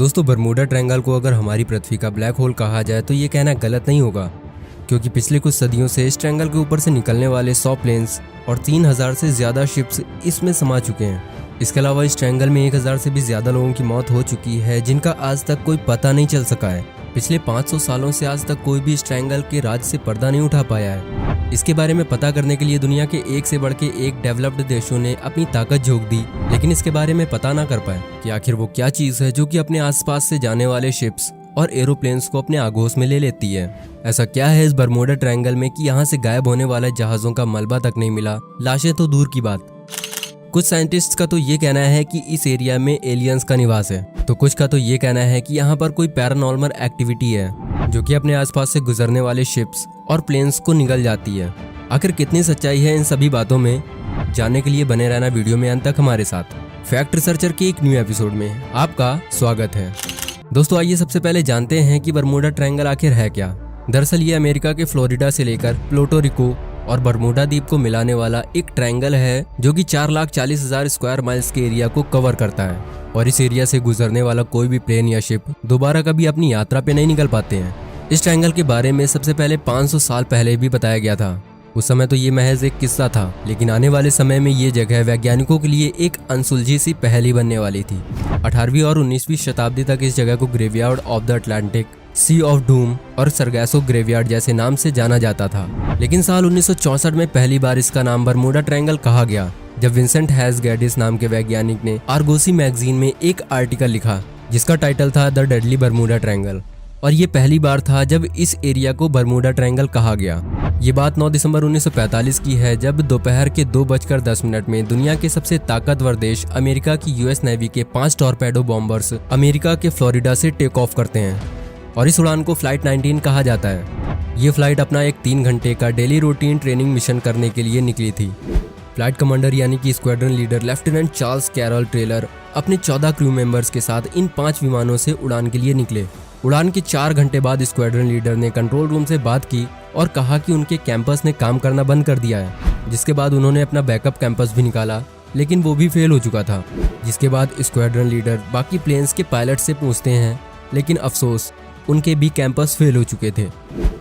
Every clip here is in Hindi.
दोस्तों, बरमूडा ट्रायंगल को अगर हमारी पृथ्वी का ब्लैक होल कहा जाए तो ये कहना गलत नहीं होगा, क्योंकि पिछले कुछ सदियों से इस ट्रायंगल के ऊपर से निकलने वाले 100 प्लेन्स और 3000 से ज्यादा शिप्स इसमें समा चुके हैं। इसके अलावा इस ट्रायंगल में 1000 से भी ज्यादा लोगों की मौत हो चुकी है, जिनका आज तक कोई पता नहीं चल सका है। पिछले 500 सालों से आज तक कोई भी इस ट्रायंगल के राज से पर्दा नहीं उठा पाया है। इसके बारे में पता करने के लिए दुनिया के एक से बढ़ के एक डेवलप्ड देशों ने अपनी ताकत झोंक दी, लेकिन इसके बारे में पता ना कर पाए कि आखिर वो क्या चीज है जो कि अपने आसपास से जाने वाले शिप्स और एरोप्लेन्स को अपने आगोश में ले लेती है। ऐसा क्या है इस बरमूडा ट्रायंगल में कि यहाँ से गायब होने वाले जहाजों का मलबा तक नहीं मिला, लाशें तो दूर की बात। कुछ साइंटिस्ट्स का तो ये कहना है कि इस एरिया में एलियंस का निवास है, तो कुछ का तो ये कहना है कि यहाँ पर कोई पैरानॉर्मल एक्टिविटी है जो कि अपने आसपास से गुजरने वाले शिप्स और प्लेन्स को निगल जाती है। आखिर कितनी सच्चाई है इन सभी बातों में, जानने के लिए बने रहना वीडियो में अंत तक हमारे साथ। फैक्ट रिसर्चर के एक न्यू एपिसोड में आपका स्वागत है। दोस्तों, आइए सबसे पहले जानते हैं कि बरमूडा ट्रायंगल आखिर है क्या। दरअसल ये अमेरिका के फ्लोरिडा से लेकर प्लूटो रिको और बरमूडा द्वीप को मिलाने वाला एक ट्रायंगल है जो कि 4,40,000 स्क्वायर माइल्स के एरिया को कवर करता है, और इस एरिया से गुजरने वाला कोई भी प्लेन या शिप दोबारा कभी अपनी यात्रा पे नहीं निकल पाते हैं। इस ट्रायंगल के बारे में सबसे पहले 500 साल पहले भी बताया गया था। उस समय तो ये महज एक किस्सा था, लेकिन आने वाले समय में ये जगह वैज्ञानिकों के लिए एक अनसुलझी सी पहेली बनने वाली थी। 18वीं और 19वीं शताब्दी तक इस जगह को graveyard of the Atlantic, sea of doom और सरगैसो ग्रेवयार्ड जैसे नाम से जाना जाता था। लेकिन साल 1964 में पहली बार इसका नाम बरमूडा ट्रायंगल कहा गया, जब विंसेंट हैस गैडिस नाम के वैज्ञानिक ने आर्गोसी मैगजीन में एक आर्टिकल लिखा जिसका टाइटल था द डेडली बरमूडा ट्रायंगल, और ये पहली बार था जब इस एरिया को बरमूडा ट्रायंगल कहा गया। ये बात 9 दिसंबर 1945 की है, जब दोपहर के 2:10 में दुनिया के सबसे ताकतवर देश अमेरिका की यूएस नेवी के 5 टॉर्पेडो बॉम्बर्स अमेरिका के फ्लोरिडा से टेक ऑफ करते हैं, और इस उड़ान को फ्लाइट 19 कहा जाता है। ये फ्लाइट अपना एक 3 घंटे का डेली रूटीन ट्रेनिंग मिशन करने के लिए निकली थी। फ्लाइट कमांडर यानी कि squadron leader lieutenant Charles Carroll Taylor अपने 14 क्रू मेंबर्स के साथ इन 5 विमानों से उड़ान के लिए निकले। उड़ान के 4 घंटे बाद स्क्वाड्रन लीडर ने कंट्रोल रूम से बात की और कहा कि उनके कैंपस ने काम करना बंद कर दिया है, जिसके बाद उन्होंने अपना बैकअप कैंपस भी निकाला, लेकिन वो भी फेल हो चुका था। जिसके बाद स्क्वाड्रन लीडर बाकी प्लेन्स के पायलट से पूछते हैं, लेकिन अफसोस उनके भी कैंपस फेल हो चुके थे।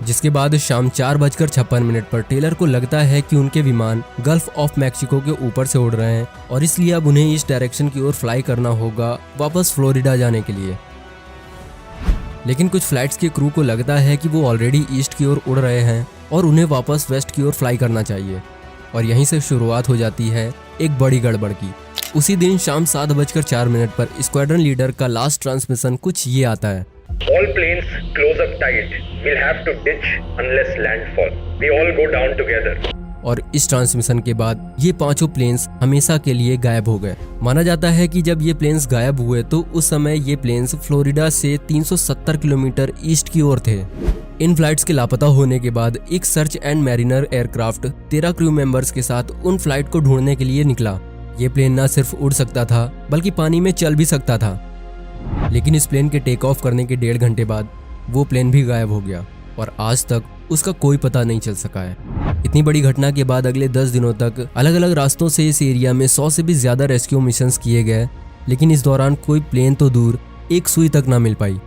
जिसके बाद शाम 4:56 पर टेलर को लगता है कि उनके विमान गल्फ ऑफ मैक्सिको के ऊपर से उड़ रहे हैं, और इसलिए अब उन्हें इस डायरेक्शन की ओर फ्लाई करना होगा वापस फ्लोरिडा जाने के लिए। लेकिन कुछ फ्लाइट्स के क्रू को लगता है कि वो ऑलरेडी ईस्ट की ओर उड़ रहे हैं और उन्हें वापस वेस्ट की ओर फ्लाई करना चाहिए, और यहीं से शुरुआत हो जाती है एक बड़ी गड़बड़ की। उसी दिन शाम 7:04 पर स्क्वाड्रन लीडर का लास्ट ट्रांसमिशन कुछ ये आता है: All planes close up tight. We'll have to ditch unless landfall. We all go down together. और इस ट्रांसमिशन के बाद ये 5 प्लेन्स हमेशा के लिए गायब हो गए। माना जाता है कि जब ये प्लेन्स गायब हुए तो उस समय ये प्लेन्स फ्लोरिडा से 370 किलोमीटर ईस्ट की ओर थे। इन फ्लाइट्स के लापता होने के बाद एक search and mariner aircraft 13 crew members के साथ उन फ्लाइट को ढूंढने के लिए निकला। ये प्लेन न सिर्फ उड़ सकता था बल्कि पानी में चल भी सकता था, लेकिन इस प्लेन के टेक ऑफ करने के 1.5 घंटे बाद वो प्लेन भी गायब हो गया, और आज तक उसका कोई पता नहीं चल सका है। इतनी बड़ी घटना के बाद अगले 10 दिनों तक अलग अलग रास्तों से इस एरिया में 100 से भी ज्यादा रेस्क्यू मिशंस किए गए, लेकिन इस दौरान कोई प्लेन तो दूर एक सुई तक ना मिल पाई।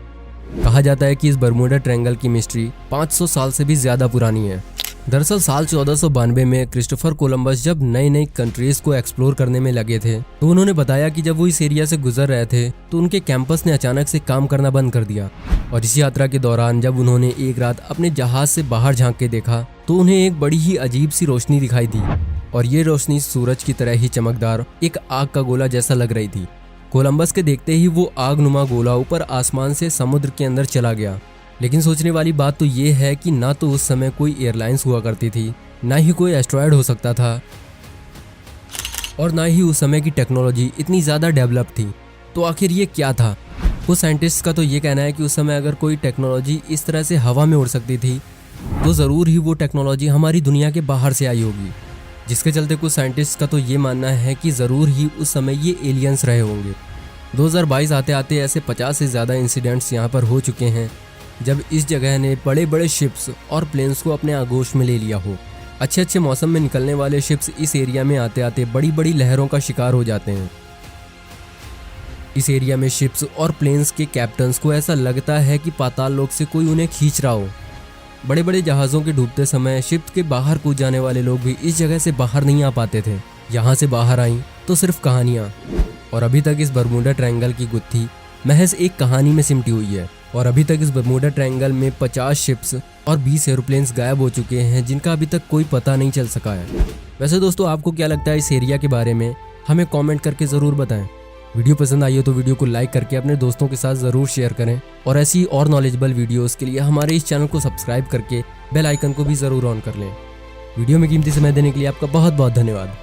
कहा जाता है कि इस बरमूडा ट्रायंगल की मिस्ट्री 500 साल से भी ज्यादा पुरानी है। दरअसल साल 1492 में क्रिस्टोफर कोलंबस जब नई नई कंट्रीज को एक्सप्लोर करने में लगे थे, तो उन्होंने बताया कि जब वो इस एरिया से गुजर रहे थे तो उनके कैंपस ने अचानक से काम करना बंद कर दिया, और इसी यात्रा के दौरान जब उन्होंने एक रात अपने जहाज से बाहर झांक के देखा तो उन्हें एक बड़ी ही अजीब सी रोशनी दिखाई दी, और ये रोशनी सूरज की तरह ही चमकदार एक आग का गोला जैसा लग रही थी। कोलंबस के देखते ही वो आग नुमा गोला ऊपर आसमान से समुद्र के अंदर चला गया। लेकिन सोचने वाली बात तो ये है कि ना तो उस समय कोई एयरलाइंस हुआ करती थी, ना ही कोई एस्ट्रॉयड हो सकता था, और ना ही उस समय की टेक्नोलॉजी इतनी ज़्यादा डेवलप थी। तो आखिर ये क्या था? कुछ साइंटिस्ट का तो ये कहना है कि उस समय अगर कोई टेक्नोलॉजी इस तरह से हवा में उड़ सकती थी तो ज़रूर ही वो टेक्नोलॉजी हमारी दुनिया के बाहर से आई होगी, जिसके चलते कुछ साइंटिस्ट का तो ये मानना है कि ज़रूर ही उस समय ये एलियंस रहे होंगे। 2022 आते आते ऐसे 50 से ज़्यादा इंसिडेंट्स यहाँ पर हो चुके हैं जब इस जगह ने बड़े बड़े शिप्स और प्लेन्स को अपने आगोश में ले लिया हो। अच्छे मौसम में निकलने वाले शिप्स इस एरिया में आते आते बड़ी बड़ी लहरों का शिकार हो जाते हैं। इस एरिया में शिप्स और प्लेन्स के कैप्टन्स को ऐसा लगता है कि पाताल लोक से कोई उन्हें खींच रहा हो। बड़े बड़े जहाज़ों के डूबते समय शिप के बाहर कूद जाने वाले लोग भी इस जगह से बाहर नहीं आ पाते थे। यहाँ से बाहर आई तो सिर्फ कहानियाँ, और अभी तक इस बरमूडा ट्रायंगल की गुत्थी महज एक कहानी में सिमटी हुई है। और अभी तक इस बरमूडा ट्रायंगल में 50 शिप्स और 20 एरोप्लेन्स गायब हो चुके हैं, जिनका अभी तक कोई पता नहीं चल सका है। वैसे दोस्तों, आपको क्या लगता है इस एरिया के बारे में, हमें कमेंट करके ज़रूर बताएं। वीडियो पसंद आई हो तो वीडियो को लाइक करके अपने दोस्तों के साथ ज़रूर शेयर करें, और ऐसी और नॉलेजेबल वीडियोस के लिए हमारे इस चैनल को सब्सक्राइब करके बेल आइकन को भी ज़रूर ऑन कर लें। वीडियो में कीमती समय देने के लिए आपका बहुत बहुत धन्यवाद।